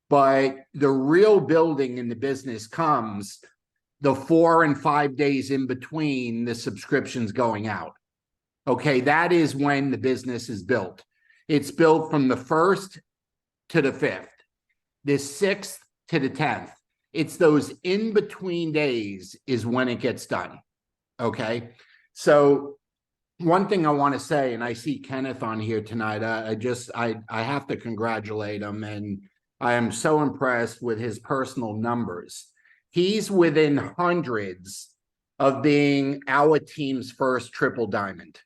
but the real building in the business comes the 4 and 5 days in between the subscriptions going out. Okay, that is when the business is built. It's built from the 1st to the 5th, the 6th to the 10th. It's those in between days is when it gets done. Okay, so one thing I want to say, and I see Kenneth on here tonight, I have to congratulate him, and I am so impressed with his personal numbers. He's within hundreds of being our team's first triple diamond.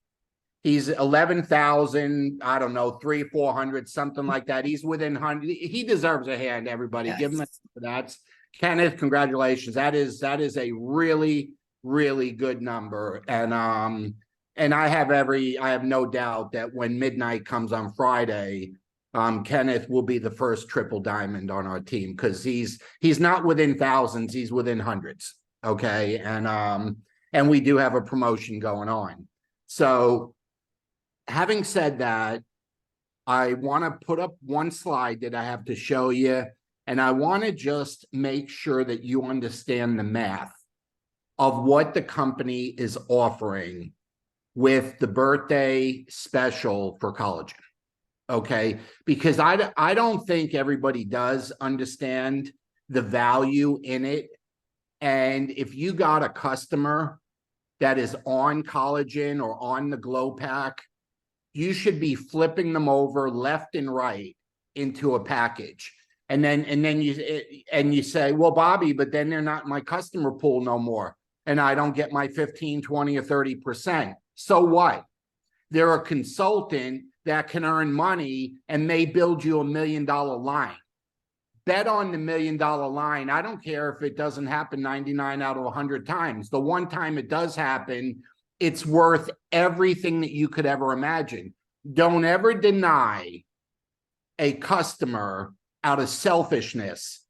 He's 11,000, I don't know, 300, 400, something like that. He's within 100. He deserves a hand, everybody. Yes. Give him a for that. Kenneth, congratulations. That is a really, really good number. And I have no doubt that when midnight comes on Friday, Kenneth will be the first triple diamond on our team, because he's not within thousands, he's within hundreds. Okay. And we do have a promotion going on. So having said that, I want to put up one slide that I have to show you, and I want to just make sure that you understand the math of what the company is offering with the birthday special for collagen. Okay, because I don't think everybody does understand the value in it. And if you got a customer that is on collagen or on the Glow Pack, you should be flipping them over left and right into a package. And then you say, well, Bobby, but then they're not in my customer pool no more, and I don't get my 15, 20, or 30%. So what? They're a consultant that can earn money and may build you $1 million line. Bet on the $1 million line. I don't care if it doesn't happen 99 out of 100 times. The one time it does happen, it's worth everything that you could ever imagine. Don't ever deny a customer out of selfishness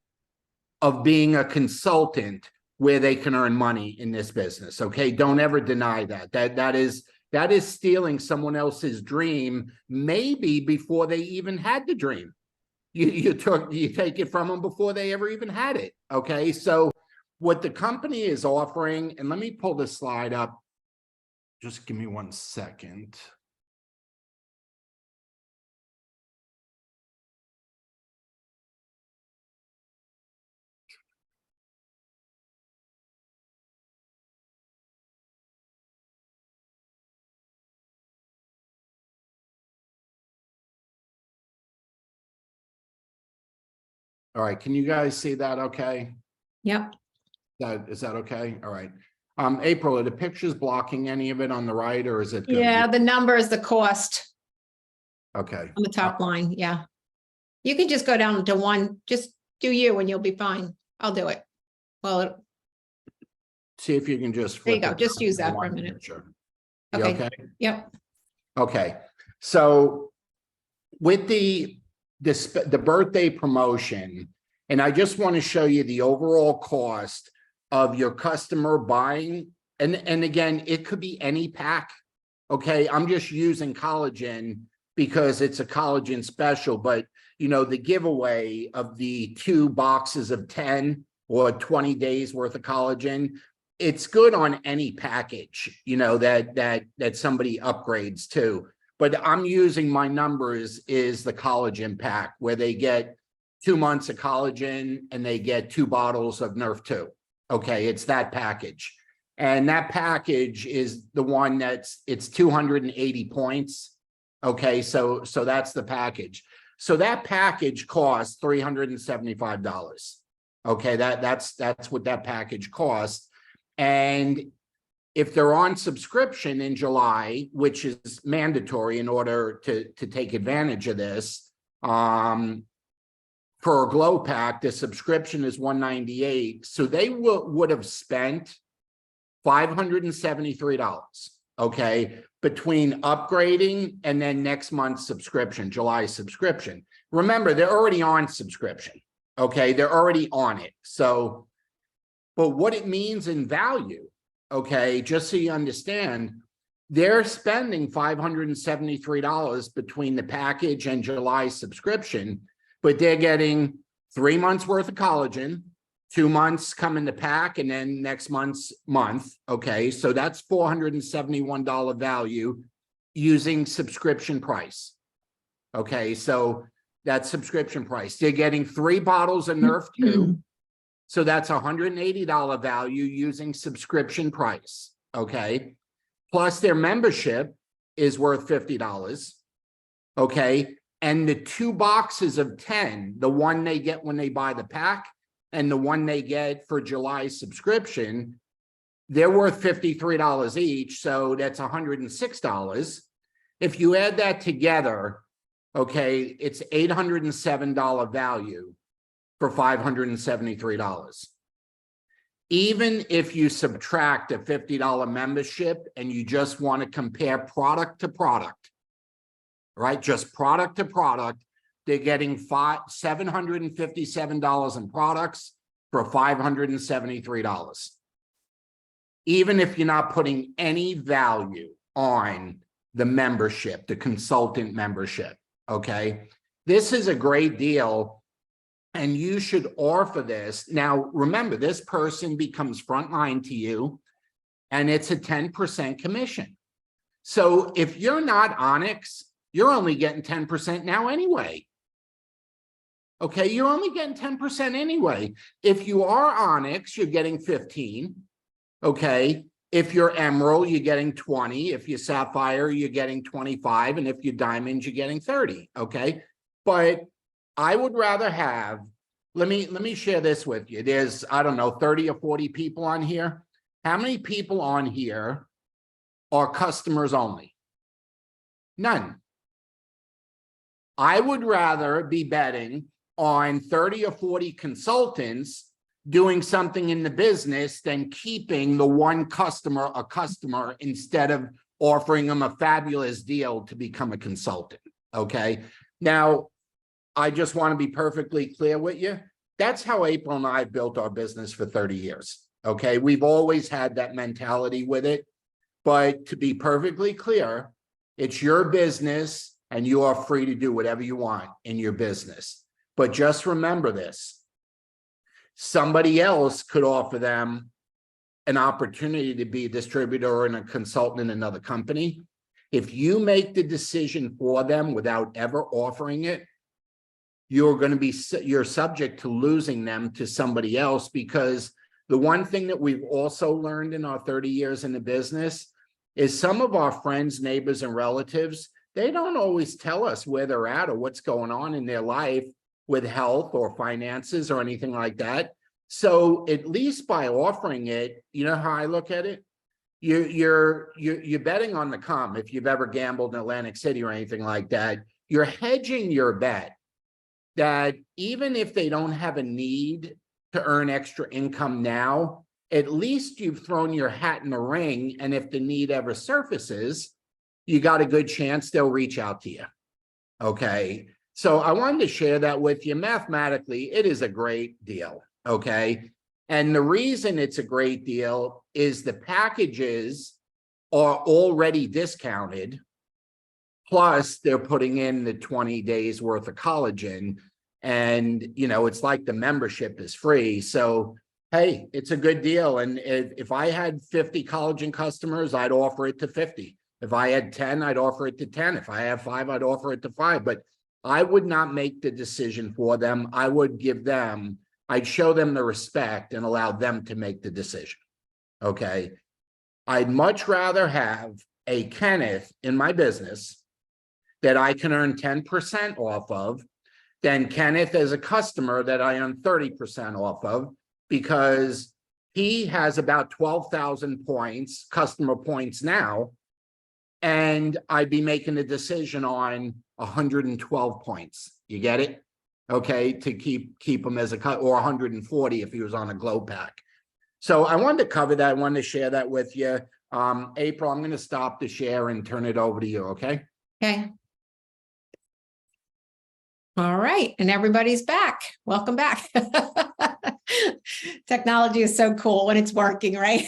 of being a consultant where they can earn money in this business. Okay, don't ever deny that. That is stealing someone else's dream, maybe before they even had the dream. You take it from them before they ever even had it. Okay, so what the company is offering, and let me pull this slide up. Just give me 1 second. All right, can you guys see that okay? Yep. Is that okay? All right. April, are the pictures blocking any of it on the right, or is it good? Yeah, the number is the cost Okay. on the top line. Yeah. You can just go down to one, just do you and you'll be fine. I'll do it. Well, See if you can just there you flip go. it Just down use to that for a one minute. picture. You Okay. okay? Yep. Okay. So with the birthday promotion, and I just want to show you the overall cost of your customer buying. And again, it could be any pack. Okay. I'm just using collagen because it's a collagen special, but you know, the giveaway of the 2 boxes of 10 or 20 days worth of collagen, it's good on any package, you know, that somebody upgrades to. But I'm using my numbers is the collagen pack, where they get 2 months of collagen and they get 2 bottles of Nerf 2. Okay, it's that package. And that package is the one it's 280 points. Okay, so that's the package. So that package costs $375. Okay, that's what that package costs. And if they're on subscription in July, which is mandatory in order to take advantage of this, for a Glow Pack, the subscription is $198. So they would have spent $573, okay, between upgrading and then next month's subscription, July subscription. Remember, they're already on subscription, okay? They're already on it. So, but what it means in value, okay, just so you understand, they're spending $573 between the package and July subscription, but they're getting 3 months worth of collagen, 2 months come in the pack, and then next month's month. Okay, so that's $471 value using subscription price. Okay, so that's subscription price. They're getting 3 bottles of Nerf 2. So that's $180 value using subscription price. Okay, plus their membership is worth $50. Okay, and the 2 boxes of 10, the one they get when they buy the pack and the one they get for July subscription, they're worth $53 each. So that's $106. If you add that together, okay, it's $807 value for $573. Even if you subtract a $50 membership and you just want to compare product to product, right? Just product to product, they're getting $757 in products for $573. Even if you're not putting any value on the membership, the consultant membership, okay? This is a great deal, and you should offer this. Now, remember, this person becomes frontline to you, and it's a 10% commission. So if you're not Onyx, you're only getting 10% now anyway. Okay, you're only getting 10% anyway. If you are Onyx, you're getting 15. Okay, if you're Emerald, you're getting 20. If you're Sapphire, you're getting 25. And if you're Diamond, you're getting 30. Okay, but I would rather have, let me share this with you. There's, I don't know, 30 or 40 people on here. How many people on here are customers only? None. I would rather be betting on 30 or 40 consultants doing something in the business than keeping the one customer a customer instead of offering them a fabulous deal to become a consultant. Okay. Now, I just want to be perfectly clear with you. That's how April and I built our business for 30 years. Okay. We've always had that mentality with it. But to be perfectly clear, it's your business and you are free to do whatever you want in your business. But just remember this. Somebody else could offer them an opportunity to be a distributor or a consultant in another company. If you make the decision for them without ever offering it, you're going to be, you're subject to losing them to somebody else, because the one thing that we've also learned in our 30 years in the business is some of our friends, neighbors, and relatives, they don't always tell us where they're at or what's going on in their life with health or finances or anything like that. So at least by offering it, you know how I look at it? You're betting on the come. If you've ever gambled in Atlantic City or anything like that, you're hedging your bet that even if they don't have a need to earn extra income now, at least you've thrown your hat in the ring. And if the need ever surfaces, you got a good chance they'll reach out to you. Okay. So I wanted to share that with you. Mathematically, it is a great deal. Okay. And the reason it's a great deal is the packages are already discounted. Plus they're putting in the 20 days worth of collagen, and, you know, it's like the membership is free. So, hey, it's a good deal. And if I had 50 collagen customers, I'd offer it to 50. If I had 10, I'd offer it to 10. If I have 5, I'd offer it to 5. But I would not make the decision for them. I would give them, I'd show them the respect and allow them to make the decision. Okay. I'd much rather have a Kenneth in my business that I can earn 10% off of than Kenneth as a customer that I earn 30% off of, because he has about 12,000 points, customer points now, and I'd be making a decision on 112 points. You get it? Okay, to keep him as a cut, or 140 if he was on a glow pack. So I wanted to cover that. I wanted to share that with you. April, I'm going to stop the share and turn it over to you. Okay. Okay. All right, and everybody's back. Welcome back. Technology is so cool when it's working, right?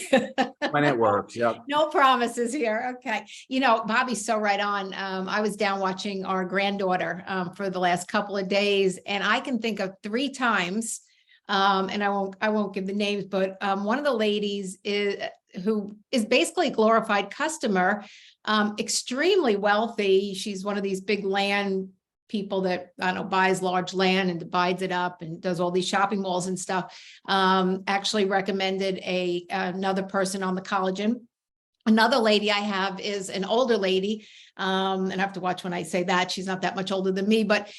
When it works, yep. No promises here. Okay. You know, Bobby's so right on. I was down watching our granddaughter for the last couple of days, and I can think of 3 times, and I won't give the names, but one of the ladies who is basically a glorified customer, extremely wealthy. She's one of these big land people that, I don't know, buys large land and divides it up and does all these shopping malls and stuff. Actually recommended another person on the collagen. Another lady I have is an older lady, and I have to watch when I say that. She's not that much older than me, but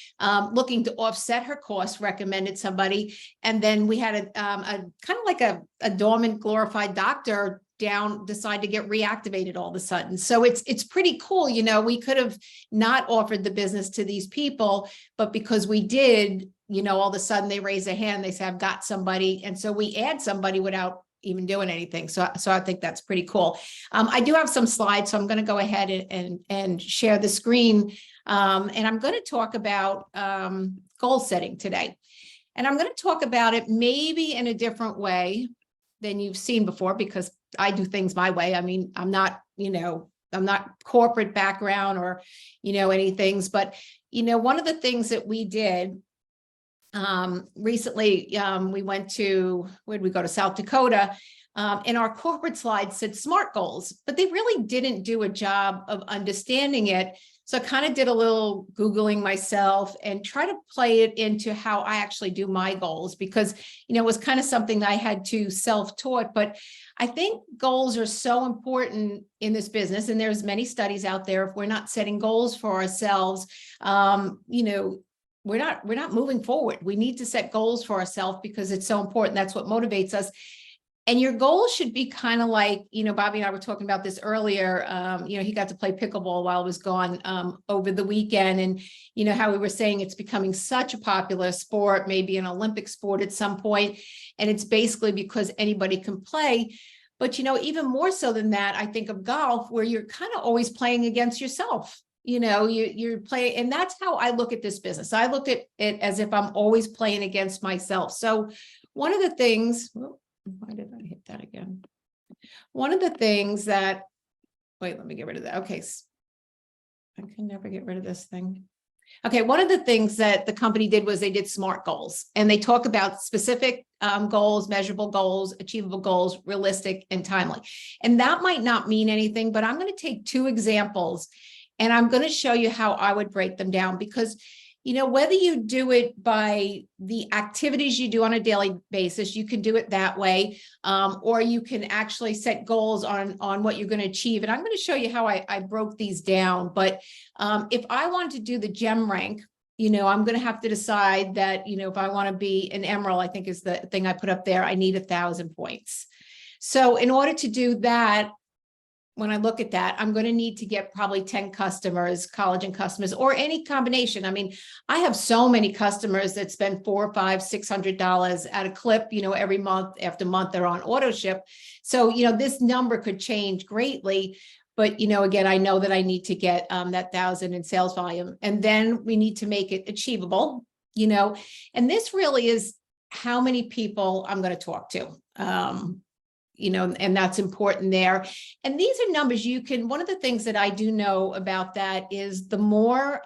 looking to offset her costs, recommended somebody. And then we had a kind of like a dormant glorified doctor decide to get reactivated all of a sudden. So it's pretty cool. You know, we could have not offered the business to these people, but because we did, you know, all of a sudden they raise a hand, they say, I've got somebody. And so we add somebody without even doing anything. So I think that's pretty cool. I do have some slides, so I'm going to go ahead and share the screen. And I'm going to talk about goal setting today. And I'm going to talk about it maybe in a different way than you've seen before, because I do things my way. I mean, I'm not, you know, I'm not corporate background or, you know, any things, but, you know, one of the things that we did recently, we went to, where did we go, to South Dakota, and our corporate slide said SMART goals, but they really didn't do a job of understanding it. So I kind of did a little Googling myself and try to play it into how I actually do my goals, because, you know, it was kind of something that I had to self-taught, but I think goals are so important in this business. And there's many studies out there. If we're not setting goals for ourselves, you know, we're not moving forward. We need to set goals for ourselves because it's so important. That's what motivates us. And your goals should be kind of like, you know, Bobby and I were talking about this earlier. You know, he got to play pickleball while I was gone over the weekend. And, you know, how we were saying it's becoming such a popular sport, maybe an Olympic sport at some point. And it's basically because anybody can play. But, you know, even more so than that, I think of golf, where you're kind of always playing against yourself. You know, you're playing, and that's how I look at this business. I look at it as if I'm always playing against myself. So one of the things, why did I hit that again? One of the things that, wait, let me get rid of that. Okay. I can never get rid of this thing. Okay. One of the things that the company did was they did SMART goals, and they talk about specific goals, measurable goals, achievable goals, realistic and timely. And that might not mean anything, but I'm going to take 2 examples and I'm going to show you how I would break them down, because, you know, whether you do it by the activities you do on a daily basis, you can do it that way, or you can actually set goals on what you're going to achieve. And I'm going to show you how I broke these down. But if I want to do the gem rank, you know, I'm going to have to decide that, you know, if I want to be an emerald, I think is the thing I put up there, I need 1,000 points. So in order to do that, when I look at that, I'm going to need to get probably 10 customers, collagen customers, or any combination. I mean, I have so many customers that spend $400, $500, $600 at a clip, you know, every month after month they're on auto ship. So, you know, this number could change greatly. But, you know, again, I know that I need to get that 1,000 in sales volume, and then we need to make it achievable, you know, and this really is how many people I'm going to talk to. You know, and that's important there. And these are numbers you can, one of the things that I do know about that is the more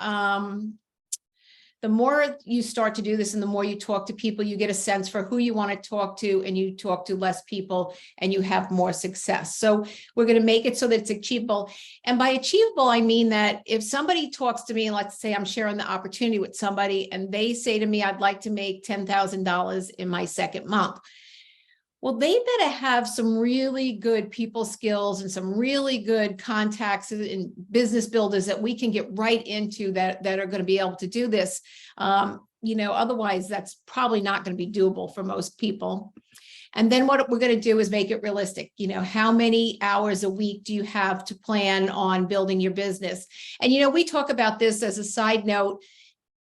you start to do this and the more you talk to people, you get a sense for who you want to talk to, and you talk to less people and you have more success. So we're going to make it so that it's achievable. And by achievable, I mean that if somebody talks to me, and let's say I'm sharing the opportunity with somebody and they say to me, I'd like to make $10,000 in my second month. Well, they better have some really good people skills and some really good contacts and business builders that we can get right into that are going to be able to do this. You know, otherwise that's probably not going to be doable for most people. And then what we're going to do is make it realistic. You know, how many hours a week do you have to plan on building your business? And, you know, we talk about this as a side note.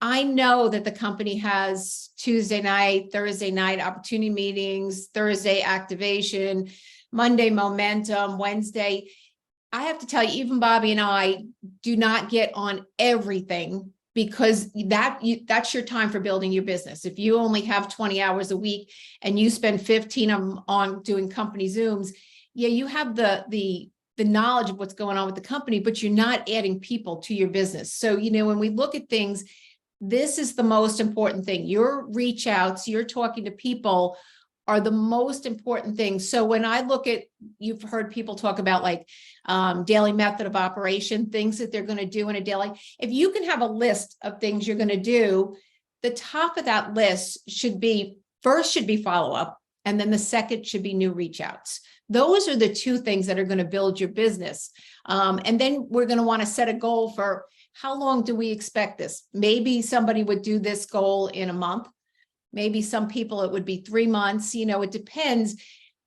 I know that the company has Tuesday night, Thursday night opportunity meetings, Thursday activation, Monday momentum, Wednesday. I have to tell you, even Bobby and I do not get on everything because that's your time for building your business. If you only have 20 hours a week and you spend 15 of them on doing company Zooms, yeah, you have the knowledge of what's going on with the company, but you're not adding people to your business. So, when we look at things, this is the most important thing. Your reach outs, you're talking to people are the most important thing. So when I look at, you've heard people talk about like daily method of operation, things that they're going to do in a daily. If you can have a list of things you're going to do, the top of that list should be follow-up. And then the second should be new reach outs. Those are the two things that are going to build your business. And then we're going to want to set a goal for how long do we expect this? Maybe somebody would do this goal in a month. Maybe some people, it would be 3 months, it depends,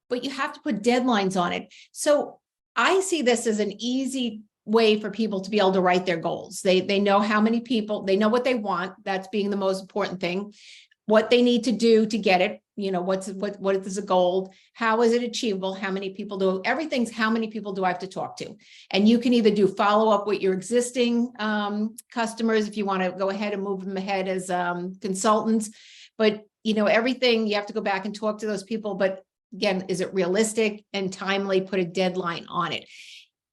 but you have to put deadlines on it. So I see this as an easy way for people to be able to write their goals. They know how many people, they know what they want. That's being the most important thing. What they need to do to get it, what is a goal? How is it achievable? How many people do? Everything's how many people do I have to talk to? And you can either do follow-up with your existing customers if you want to go ahead and move them ahead as consultants. But, everything you have to go back and talk to those people. But again, is it realistic and timely? Put a deadline on it.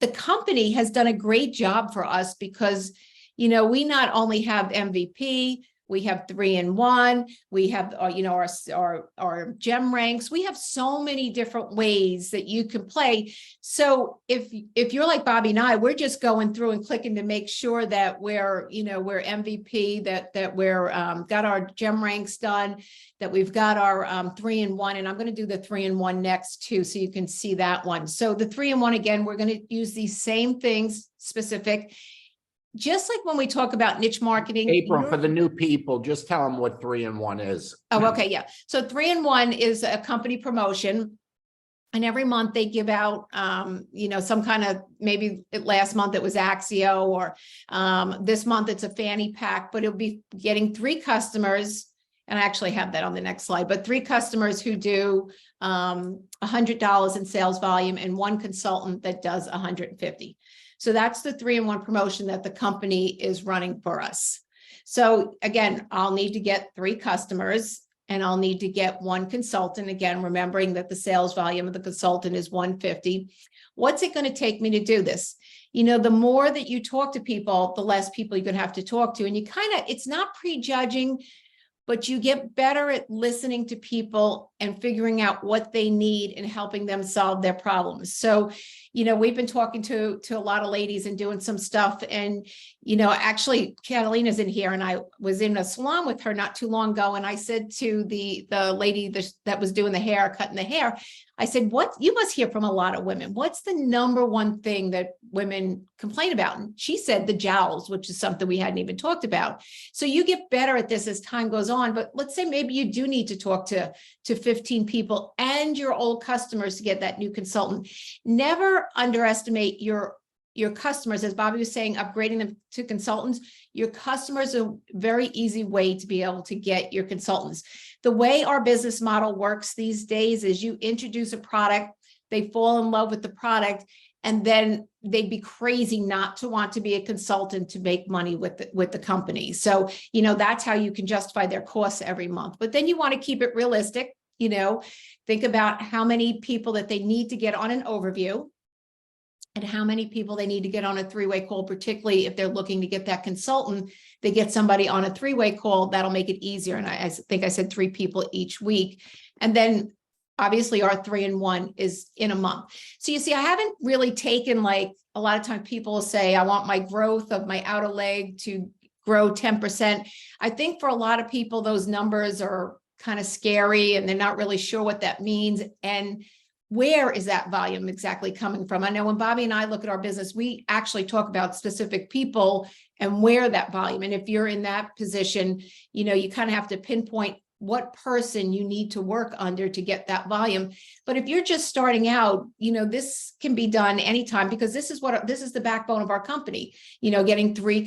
The company has done a great job for us because, we not only have MVP, we have 3-in-1, we have, our gem ranks. We have so many different ways that you can play. So if you're like Bobby and I, we're just going through and clicking to make sure that we're MVP, that we're got our gem ranks done, that we've got our 3-in-1, and I'm going to do the 3-in-1 next too, so you can see that one. So the 3-in-1, again, we're going to use these same things specific. Just like when we talk about niche marketing. April, for the new people, just tell them what 3-in-1 is. Oh, okay. Yeah. So 3-in-1 is a company promotion. And every month they give out, some kind of, maybe last month it was Axio, or this month it's a fanny pack, but it'll be getting 3 customers. And I actually have that on the next slide, but 3 customers who do $100 in sales volume and 1 consultant that does 150. So that's the 3-in-1 promotion that the company is running for us. So again, I'll need to get 3 customers and I'll need to get 1 consultant. Again, remembering that the sales volume of the consultant is 150. What's it going to take me to do this? The more that you talk to people, the less people you're going to have to talk to. And you it's not prejudging, but you get better at listening to people and figuring out what they need and helping them solve their problems. So, we've been talking to a lot of ladies and doing some stuff. And, actually Catalina's in here, and I was in a salon with her not too long ago. And I said to the lady that was doing the hair, cutting the hair, I said, you must hear from a lot of women. What's the number one thing that women complain about? And she said the jowls, which is something we hadn't even talked about. So you get better at this as time goes on, but let's say maybe you do need to talk to 15 people and your old customers to get that new consultant. Never underestimate your customers. As Bobby was saying, upgrading them to consultants. Your customers are a very easy way to be able to get your consultants. The way our business model works these days is you introduce a product, they fall in love with the product, and then they'd be crazy not to want to be a consultant to make money with the company. So, that's how you can justify their costs every month. But then you want to keep it realistic. Think about how many people that they need to get on an overview and how many people they need to get on a 3-way call, particularly if they're looking to get that consultant. They get somebody on a 3-way call, that'll make it easier. And I think I said 3 people each week. And then obviously our 3-in-1 is in a month. So you see, I haven't really taken, like a lot of times people will say, I want my growth of my outer leg to grow 10%. I think for a lot of people, those numbers are kind of scary and they're not really sure what that means. And where is that volume exactly coming from? I know when Bobby and I look at our business, we actually talk about specific people and where that volume. And if you're in that position, you kind of have to pinpoint what person you need to work under to get that volume. But if you're just starting out, this can be done anytime, because this is the backbone of our company, getting 3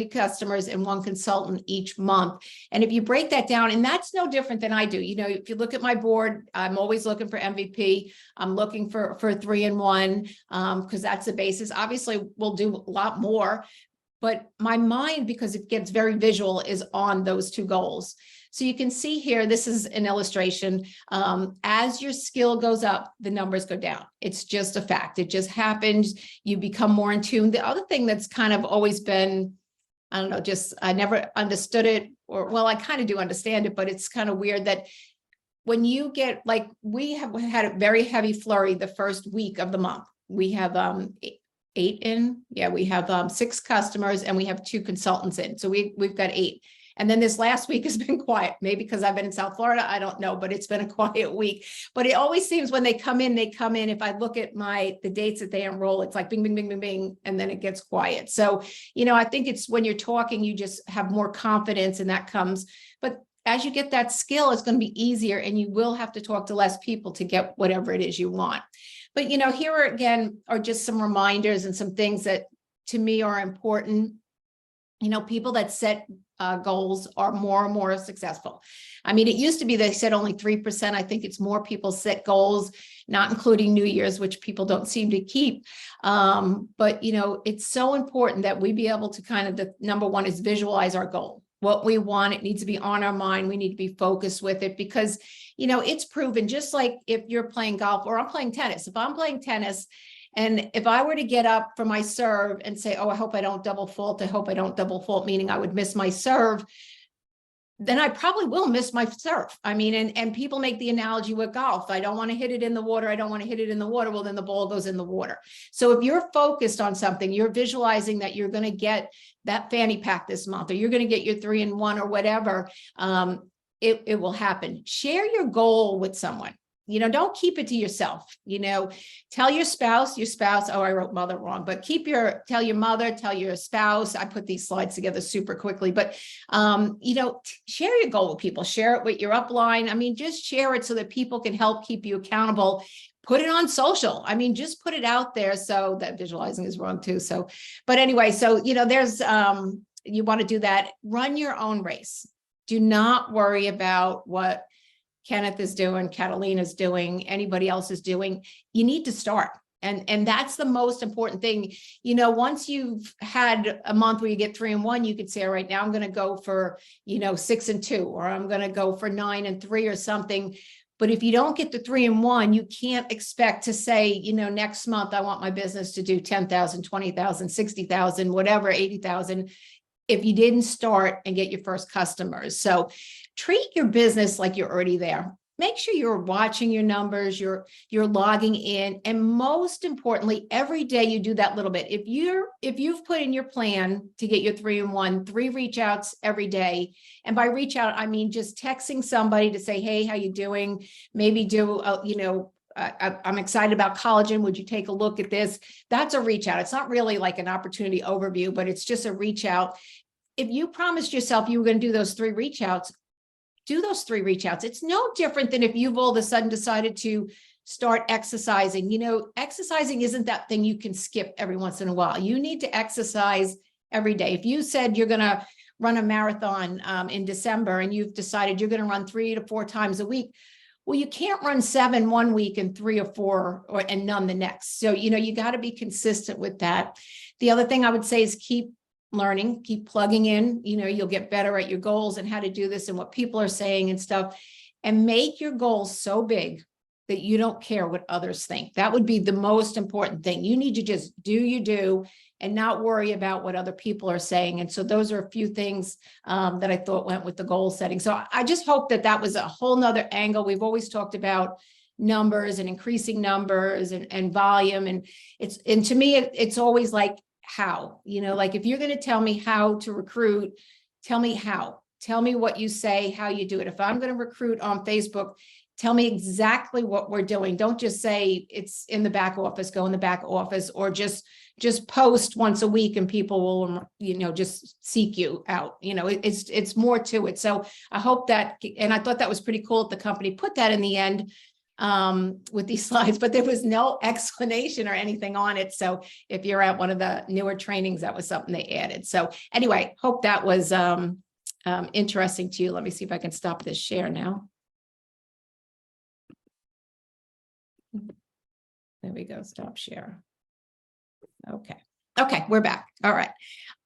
customers and 1 consultant each month. And if you break that down, and that's no different than I do, if you look at my board, I'm always looking for MVP. I'm looking for 3-in-1 because that's the basis. Obviously we'll do a lot more. but my mind, because it gets very visual, is on those two goals. So you can see here, this is an illustration. As your skill goes up, the numbers go down. It's just a fact. It just happens. You become more in tune. The other thing that's kind of always been, I don't know, just I never understood it, or well, I kind of do understand it, but it's kind of weird that when you get, like, we have had a very heavy flurry the first week of the month. We have eight in, yeah, we have 6 customers and we have 2 consultants in. So we've got 8. And then this last week has been quiet, maybe because I've been in South Florida, I don't know, but it's been a quiet week. But it always seems when they come in, if I look at the dates that they enroll, it's like bing, bing, bing, bing, bing, and then it gets quiet. So, I think it's when you're talking, you just have more confidence and that comes, but as you get that skill, it's going to be easier and you will have to talk to less people to get whatever it is you want. But, here again are just some reminders and some things that to me are important. People that set goals are more and more successful. I mean, it used to be they said only 3%. I think it's more people set goals, not including New Year's, which people don't seem to keep. But, it's so important that we be able to the number one is visualize our goal. What we want, it needs to be on our mind. We need to be focused with it because, it's proven, just like if you're playing golf or I'm playing tennis. If I'm playing tennis, and if I were to get up for my serve and say, oh, I hope I don't double fault, I hope I don't double fault, meaning I would miss my serve, then I probably will miss my serve. I mean, and people make the analogy with golf. I don't want to hit it in the water. I don't want to hit it in the water. Well, then the ball goes in the water. So if you're focused on something, you're visualizing that you're going to get that fanny pack this month, or you're going to get your 3-in-1 or whatever, it will happen. Share your goal with someone. Don't keep it to yourself. Tell your spouse, oh, I wrote mother wrong, but tell your mother, tell your spouse. I put these slides together super quickly, but, share your goal with people, share it with your upline. I mean, just share it so that people can help keep you accountable. Put it on social. I mean, just put it out there. So that visualizing is wrong too. So, but anyway, so, there's, you want to do that. Run your own race. Do not worry about what Kenneth is doing, Catalina's doing, anybody else is doing. You need to start. And that's the most important thing. Once you've had a month where you get 3-in-1, you could say, all right, now I'm going to go for, 6-2, or I'm going to go for 9-3 or something. But if you don't get the 3-in-1, you can't expect to say, next month, I want my business to do 10,000, 20,000, 60,000, whatever, 80,000, if you didn't start and get your first customers. So treat your business like you're already there. Make sure you're watching your numbers, you're logging in. And most importantly, every day you do that little bit. If you've put in your plan to get your 3-in-1, 3 reach outs every day. And by reach out, I mean, just texting somebody to say, hey, how you doing? Maybe do, I'm excited about collagen. Would you take a look at this? That's a reach out. It's not really like an opportunity overview, but it's just a reach out. If you promised yourself you were going to do those 3 reach outs, do those 3 reach outs. It's no different than if you've all of a sudden decided to start exercising. Exercising isn't that thing you can skip every once in a while. You need to exercise every day. If you said you're going to run a marathon in December and you've decided you're going to run 3 to 4 times a week, well, you can't run 7 one week and 3 or 4 and none the next. So, you got to be consistent with that. The other thing I would say is keep learning, keep plugging in, you'll get better at your goals and how to do this and what people are saying and stuff, and make your goals so big that you don't care what others think. That would be the most important thing. You need to just do you do and not worry about what other people are saying. And so those are a few things that I thought went with the goal setting. So I just hope that was a whole nother angle. We've always talked about numbers and increasing numbers and volume. And to me, it's always like, how, like if you're going to tell me how to recruit, tell me how, tell me what you say, how you do it. If I'm going to recruit on Facebook, tell me exactly what we're doing. Don't just say it's in the back office, go in the back office, or just post once a week and people will, just seek you out. It's more to it. So I hope that, and I thought that was pretty cool that the company put that in the end with these slides, but there was no explanation or anything on it. So if you're at one of the newer trainings, that was something they added. So anyway, hope that was interesting to you. Let me see if I can stop this share now. There we go. Stop share. Okay. Okay, we're back. All right.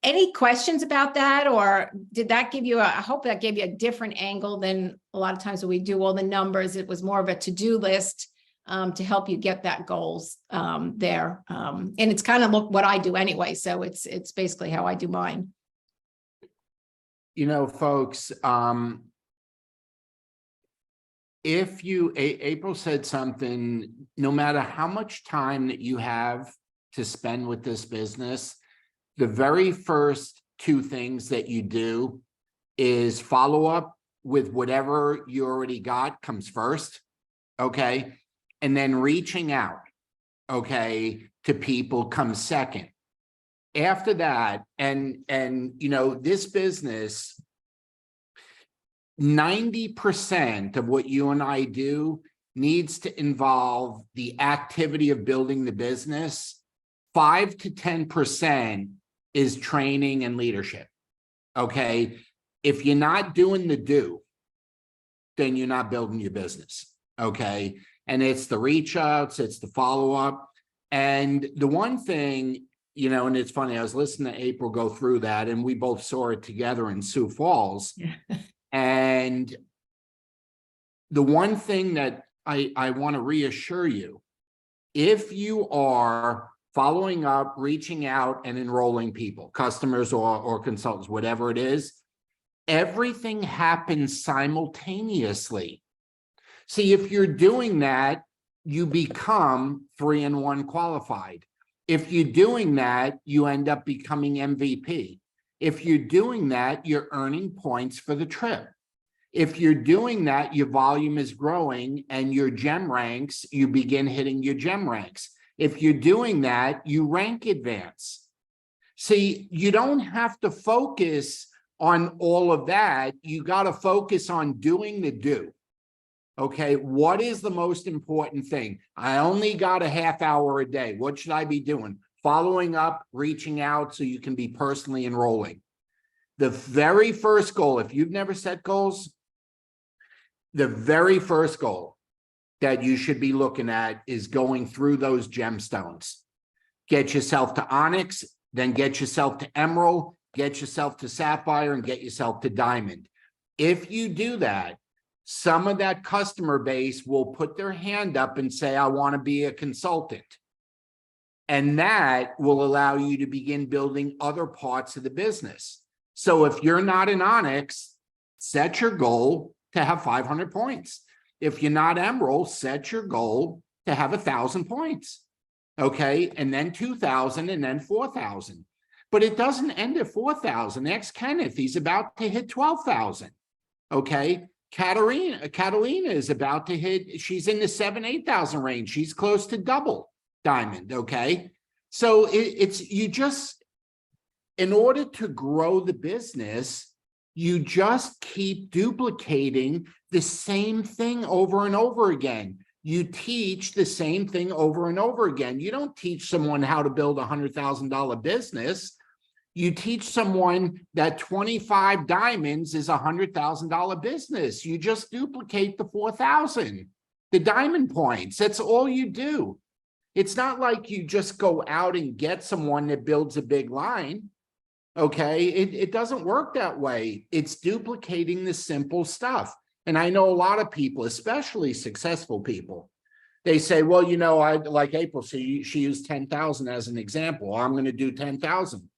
Any questions about that, or did that give you I hope that gave you a different angle than a lot of times when we do all the numbers. It was more of a to-do list to help you get that goals there. And it's kind of what I do anyway. So it's basically how I do mine. You know, folks, if you, April said something, no matter how much time that you have to spend with this business, the very first two things that you do is follow up with whatever you already got comes first, okay? And then reaching out, okay, to people comes second. After that, and you know, this business, 90% of what you and I do needs to involve the activity of building the business. 5 to 10% is training and leadership. Okay. If you're not doing the do, then you're not building your business. Okay. And it's the reach outs, it's the follow up. And the one thing, you know, and it's funny, I was listening to April go through that, and we both saw it together in Sioux Falls. Yeah. And the one thing that I want to reassure you, if you are following up, reaching out and enrolling people, customers or consultants, whatever it is, everything happens simultaneously. See, if you're doing that, you become 3-in-1 qualified. If you're doing that, you end up becoming MVP. If you're doing that, you're earning points for the trip. If you're doing that, your volume is growing and your gem ranks, you begin hitting your gem ranks. If you're doing that, you rank advance. See, you don't have to focus on all of that. You got to focus on doing the do. Okay, what is the most important thing? I only got a half hour a day. What should I be doing? Following up, reaching out so you can be personally enrolling. The very first goal, if you've never set goals, the very first goal that you should be looking at is going through those gemstones. Get yourself to Onyx, then get yourself to Emerald, get yourself to Sapphire, and get yourself to Diamond. If you do that, some of that customer base will put their hand up and say, I want to be a consultant. And that will allow you to begin building other parts of the business. So if you're not in Onyx, set your goal to have 500 points. If you're not Emerald, set your goal to have 1,000 points. Okay, and then 2,000 and then 4,000. But it doesn't end at 4,000. Next, Kenneth, he's about to hit 12,000. Okay, Catalina is about to hit, she's in the 7,000-8,000 range. She's close to double Diamond. Okay, so you just, in order to grow the business, you just keep duplicating the same thing over and over again. You teach the same thing over and over again. You don't teach someone how to build a $100,000 business. You teach someone that 25 diamonds is a $100,000 business. You just duplicate the 4,000, the diamond points. That's all you do. It's not like you just go out and get someone that builds a big line. Okay, it doesn't work that way. It's duplicating the simple stuff. And I know a lot of people, especially successful people, they say, well, you know, I like April, she used 10,000 as an example. I'm going to do 10,000.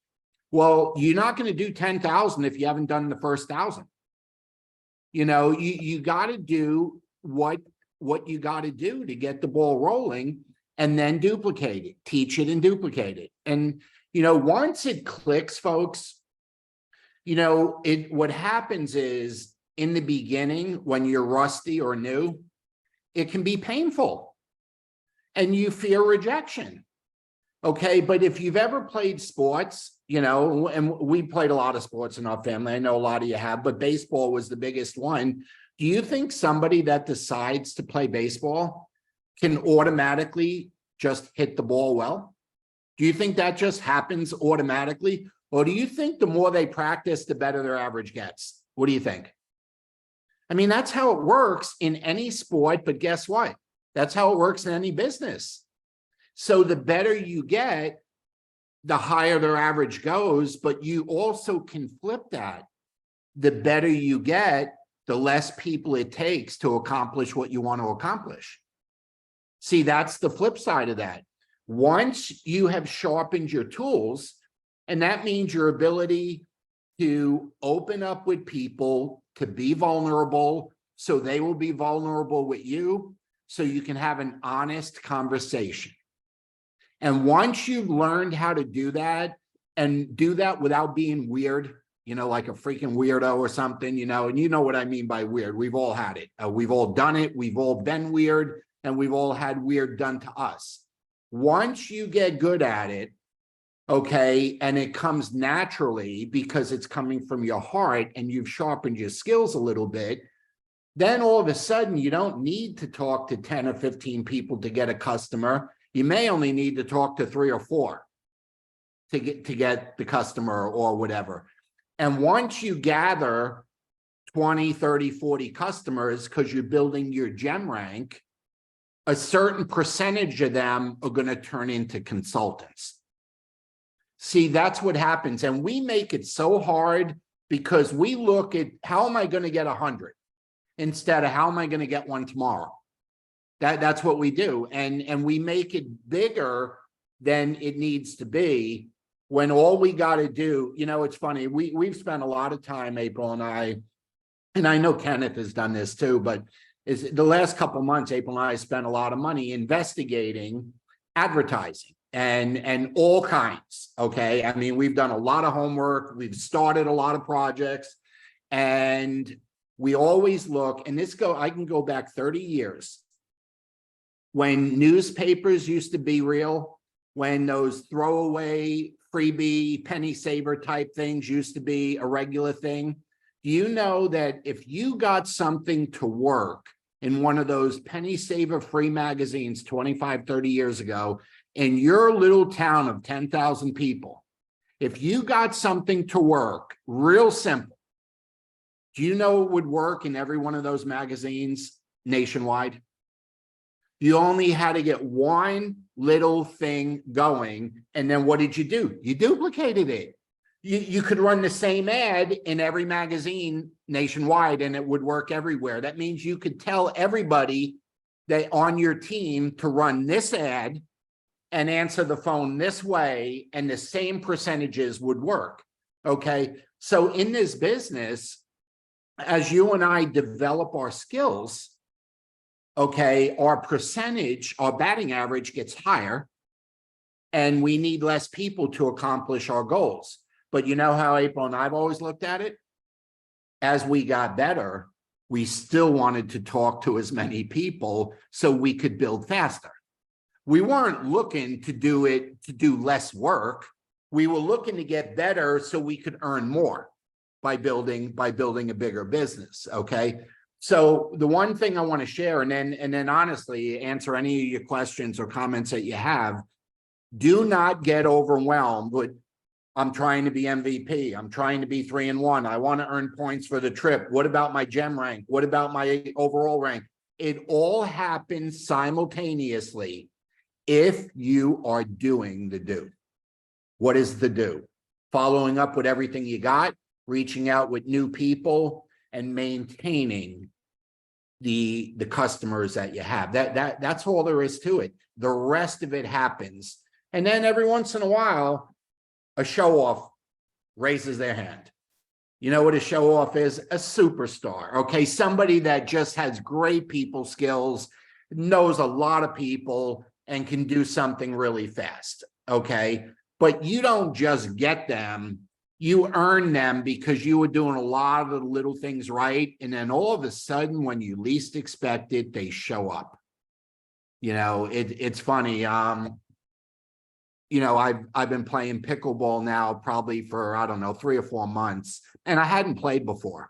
Well, you're not going to do 10,000 if you haven't done the first 1,000. You know, you got to do what you got to do to get the ball rolling, and then duplicate it, teach it and duplicate it. And you know, once it clicks, folks, you know, what happens is in the beginning, when you're rusty or new, it can be painful and you fear rejection. Okay. But if you've ever played sports, you know, and we played a lot of sports in our family, I know a lot of you have, but baseball was the biggest one. Do you think somebody that decides to play baseball can automatically just hit the ball well? Do you think that just happens automatically? Or do you think the more they practice, the better their average gets? What do you think? I mean, that's how it works in any sport, but guess what? That's how it works in any business. So the better you get, the higher their average goes, but you also can flip that. The better you get, the less people it takes to accomplish what you want to accomplish. See, that's the flip side of that. Once you have sharpened your tools, and that means your ability to open up with people, to be vulnerable, so they will be vulnerable with you, so you can have an honest conversation. And once you've learned how to do that, and do that without being weird, you know, like a freaking weirdo or something, you know, and you know what I mean by weird. We've all had it. We've all done it. We've all been weird, and we've all had weird done to us. Once you get good at it, okay, and it comes naturally because it's coming from your heart and you've sharpened your skills a little bit, then all of a sudden you don't need to talk to 10 or 15 people to get a customer. You may only need to talk to 3 or 4 to get the customer or whatever. And once you gather 20, 30, 40 customers, because you're building your gem rank, a certain percentage of them are going to turn into consultants. See, that's what happens. And we make it so hard because we look at how am I going to get 100 instead of how am I going to get one tomorrow? That's what we do. And we make it bigger than it needs to be, when all we got to do, you know, it's funny. We've spent a lot of time, April and I know Kenneth has done this too, but is the last couple of months, April and I spent a lot of money investigating advertising and all kinds. Okay. I mean, we've done a lot of homework. We've started a lot of projects, and we always look, and I can go back 30 years when newspapers used to be real, when those throwaway freebie penny saver type things used to be a regular thing. Do you know that if you got something to work in one of those penny saver free magazines 25, 30 years ago, in your little town of 10,000 people, if you got something to work, real simple, do you know it would work in every one of those magazines nationwide? You only had to get one little thing going, and then what did you do? You duplicated it. You could run the same ad in every magazine nationwide, and it would work everywhere. That means you could tell everybody that on your team to run this ad and answer the phone this way, and the same percentages would work. Okay, so in this business, as you and I develop our skills, okay, our percentage, our batting average gets higher, and we need less people to accomplish our goals. But you know how April and I've always looked at it? As we got better, we still wanted to talk to as many people so we could build faster. We weren't looking to do less work. We were looking to get better so we could earn more by building a bigger business. Okay. So the one thing I want to share, and then honestly answer any of your questions or comments that you have, do not get overwhelmed with, I'm trying to be MVP. I'm trying to be 3-1. I want to earn points for the trip. What about my gem rank? What about my overall rank? It all happens simultaneously if you are doing the do. What is the do? Following up with everything you got, reaching out with new people, and maintaining the customers that you have. That's all there is to it. The rest of it happens. And then every once in a while, a show off raises their hand. You know what a show off is? A superstar. Okay, somebody that just has great people skills, knows a lot of people, and can do something really fast. Okay, but you don't just get them. You earn them because you were doing a lot of the little things right. And then all of a sudden, when you least expect it, they show up. You know, it's funny. You know, I've been playing pickleball now probably for, I don't know, 3 or 4 months, and I hadn't played before.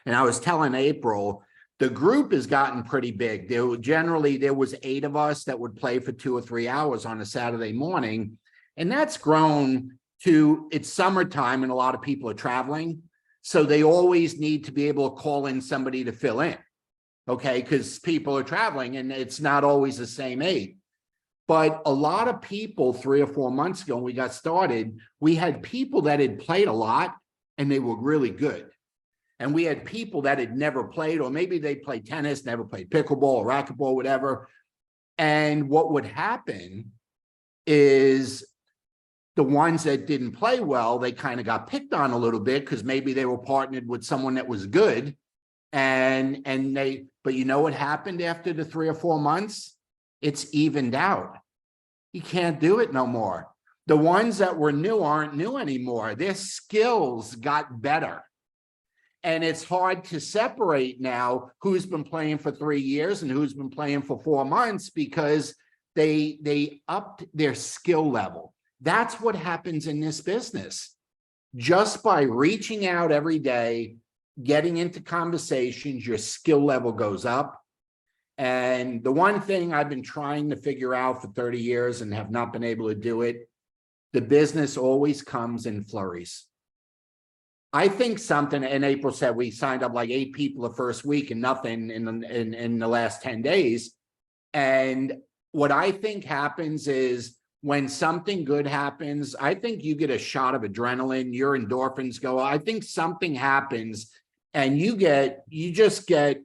And I was telling April, the group has gotten pretty big. There was 8 of us that would play for 2 or 3 hours on a Saturday morning. And that's grown to, it's summertime and a lot of people are traveling. So they always need to be able to call in somebody to fill in. Okay, because people are traveling and it's not always the same 8. But a lot of people 3 or 4 months ago, when we got started, we had people that had played a lot and they were really good. And we had people that had never played, or maybe they played tennis, never played pickleball or racquetball, whatever. And what would happen is the ones that didn't play well, they kind of got picked on a little bit because maybe they were partnered with someone that was good. But you know what happened after the 3 or 4 months? It's evened out. You can't do it no more. The ones that were new aren't new anymore. Their skills got better. And it's hard to separate now who's been playing for 3 years and who's been playing for 4 months because they upped their skill level. That's what happens in this business. Just by reaching out every day, getting into conversations, your skill level goes up. And the one thing I've been trying to figure out for 30 years and have not been able to do it, the business always comes in flurries. I think something, and April said we signed up like 8 people the first week and nothing in the last 10 days. And what I think happens is when something good happens, I think you get a shot of adrenaline, your endorphins go. I think something happens and you just get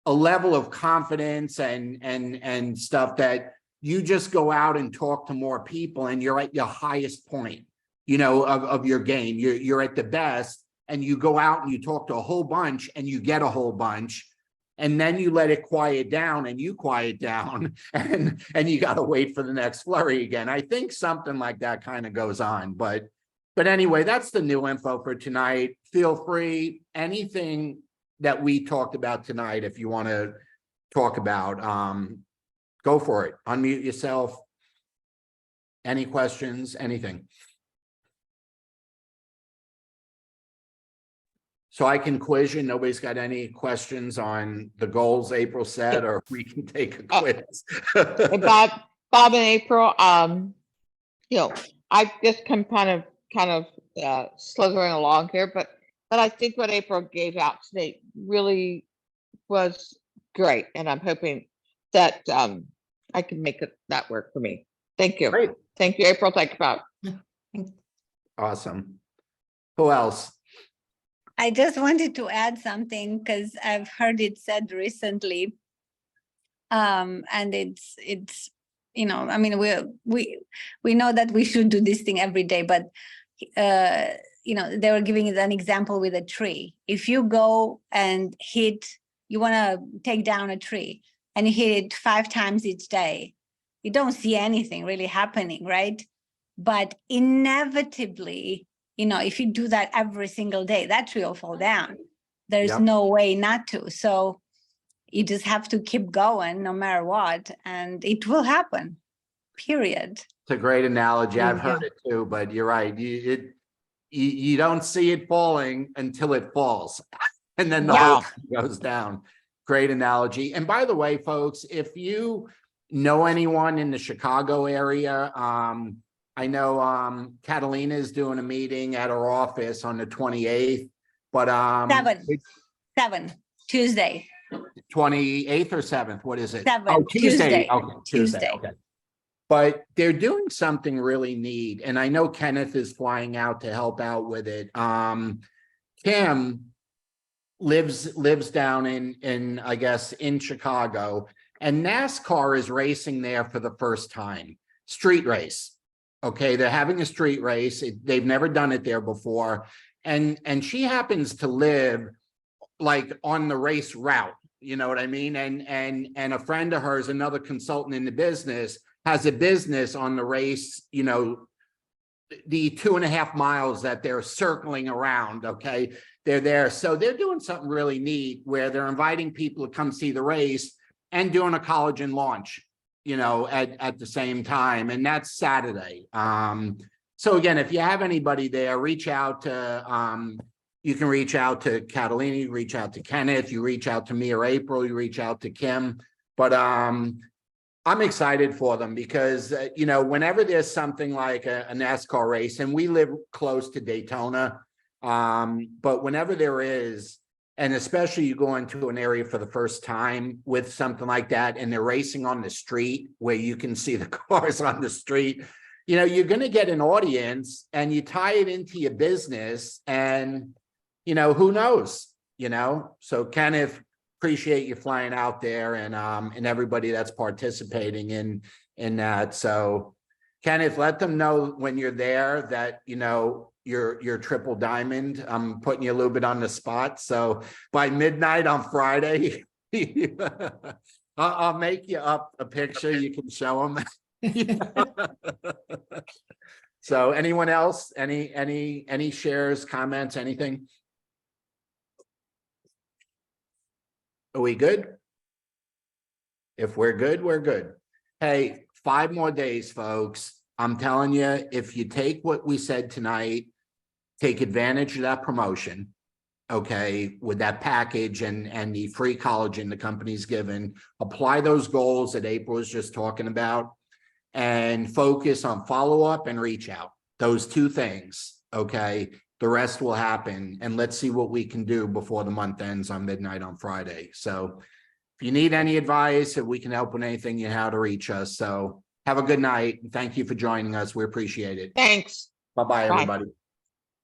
a level of confidence and stuff that you just go out and talk to more people and you're at your highest point, you know, of your game. You're at the best and you go out and you talk to a whole bunch and you get a whole bunch. And then you let it quiet down and you quiet down and you got to wait for the next flurry again. I think something like that kind of goes on. But anyway, that's the new info for tonight. Feel free, anything that we talked about tonight, if you want to talk about, go for it. Unmute yourself. Any questions, anything? So I can quiz you. Nobody's got any questions on the goals April said, or we can take a quiz. Bob and April, you know, I just come kind of slithering along here, but I think what April gave out today really was great, and I'm hoping that I can make that work for me. Thank you. Great. Thank you, April. Thank you, Bob. Awesome. Who else? I just wanted to add something because I've heard it said recently. And it's, you know, I mean, we know that we should do this thing every day, but, you know, they were giving it an example with a tree. If you go and you want to take down a tree and you hit it 5 times each day, you don't see anything really happening, right? But inevitably, you know, if you do that every single day, that tree will fall down. There's Yep. no way not to. So you just have to keep going no matter what, and it will happen, period. It's a great analogy. I've Yeah. heard it too, but you're right. You don't see it falling until it falls. And then the whole thing goes down. Great analogy. And by the way, folks, if you know anyone in the Chicago area, I know Catalina is doing a meeting at her office on the 28th, but 7 Tuesday. 28th or 7th, what is it? 7th, Oh, Tuesday. Tuesday. Okay, Tuesday. Tuesday. Okay. But they're doing something really neat, and I know Kenneth is flying out to help out with it. Kim lives down in I guess in Chicago, and NASCAR is racing there for the first time. Street race. Okay, they're having a street race. They've never done it there before. And she happens to live like on the race route, you know what I mean? And a friend of hers, another consultant in the business, has a business on the race, you know, the 2.5 miles that they're circling around. Okay, they're there. So they're doing something really neat where they're inviting people to come see the race and doing a collagen launch, you know, at the same time. And that's Saturday. So again, if you have anybody there, reach out to, you can reach out to Catalina, you reach out to Kenneth, you reach out to me or April, you reach out to Kim. But I'm excited for them because, you know, whenever there's something like a NASCAR race, and we live close to Daytona, but whenever there is, And especially you go into an area for the first time with something like that, and they're racing on the street where you can see the cars on the street. You know, you're gonna get an audience, and you tie it into your business, and you know, who knows, you know? So Kenneth, appreciate you flying out there, and everybody that's participating in that. So Kenneth, let them know when you're there that, you know, you're triple diamond. I'm putting you a little bit on the spot. So by midnight on Friday, I'll make you up a picture. You can show them. So anyone else, any shares, comments, anything? Are we good? If we're good, we're good. Hey, 5 more days, folks. I'm telling you, if you take what we said tonight, take advantage of that promotion, okay, with that package and the free collagen the company's given, apply those goals that April was just talking about, and focus on follow-up and reach out. Those 2 things, okay? The rest will happen, and let's see what we can do before the month ends on midnight on Friday. So if you need any advice, if we can help with anything, you know how to reach us. So have a good night. Thank you for joining us. We appreciate it. Thanks. Bye-bye, Bye. everybody.